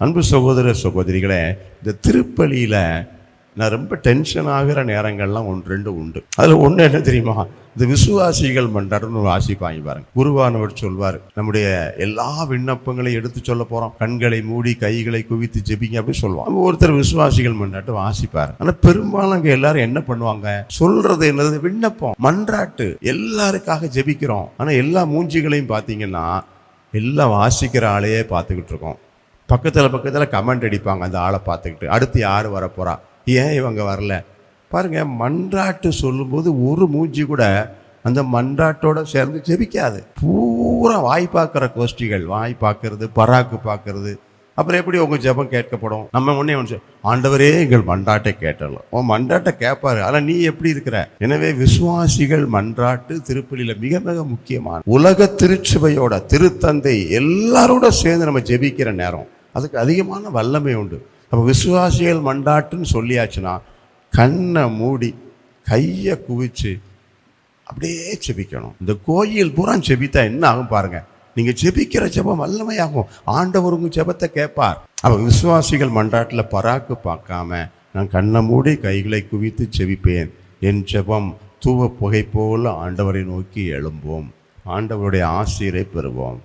அன்பு சகோதர சகோதரிகளே, இந்த திருப்பலியில் நான் ரொம்ப டென்ஷன் ஆகிற நேரங்கள்லாம் ரெண்டு உண்டு. அதில் ஒன்று என்ன தெரியுமா? இந்த விசுவாசிகள் மன்றாடுன்னு வாசிப்பாங்க பாருங்க. குருவானவர் சொல்வார், நம்முடைய எல்லா விண்ணப்பங்களையும் எடுத்து சொல்ல போகிறோம், கண்களை மூடி கைகளை குவித்து ஜெபிங்க அப்படின்னு சொல்லுவாங்க. ஒருத்தர் விசுவாசிகள் மன்றாட்டு வாசிப்பார். ஆனால் பெரும்பாலும் அங்கே எல்லாரும் என்ன பண்ணுவாங்க, சொல்றது என்னது, விண்ணப்பம் மன்றாட்டு, எல்லாருக்காக ஜெபிக்கிறோம். ஆனால் எல்லா மூஞ்சிகளையும் பார்த்தீங்கன்னா எல்லாம் வாசிக்கிற ஆளையே பார்த்துக்கிட்டு இருக்கோம். பக்கத்தில் கமெண்ட் அடிப்பாங்க அந்த ஆளை பார்த்துக்கிட்டு, அடுத்து யார் வரப்போறா, ஏன் இவங்க வரல பாருங்க. மன்றாட்டு சொல்லும்போது ஒரு மூஞ்சி கூட அந்த மன்றாட்டோட சேர்ந்து ஜெபிக்காது. பூரா வாய் பார்க்குற கோஷ்டிகள், வாய் பார்க்கறது, பராக்கு பார்க்கறது. அப்புறம் எப்படி உங்க ஜெபம் கேட்கப்படும்? நம்ம முன்னே ஒன்று, ஆண்டவரே எங்கள் மன்றாட்டை கேட்டலாம். உன் மன்றாட்டை கேட்பாரு, ஆனால் நீ எப்படி இருக்கிற? எனவே விசுவாசிகள் மன்றாட்டு திருப்பலியில் மிக மிக முக்கியமான, உலக திருச்சபையோட திருத்தந்தை எல்லாரோட சேர்ந்து நம்ம ஜெபிக்கிற நேரம், அதுக்கு அதிகமான வல்லமை உண்டு. அப்போ விசுவாசிகள் மன்றாட்டுன்னு சொல்லியாச்சுன்னா கண்ணை மூடி கையை குவிச்சு அப்படியே ஜெபிக்கணும். இந்த கோயில் பூரா ஜெபித்தா என்ன ஆகும் பாருங்க, நீங்கள் ஜெபிக்கிற ஜெபம் வல்லமையாகும், ஆண்டவர் உங்க ஜெபத்தை கேட்பார். அப்போ விசுவாசிகள் மன்றாட்டில் பராக்கு பார்க்காம நான் கண்ணை மூடி கைகளை குவித்து ஜெபிப்பேன், என் ஜெபம் தூவ புகை போல ஆண்டவரை நோக்கி எழும்போம், ஆண்டவருடைய ஆசீரை பெறுவோம்.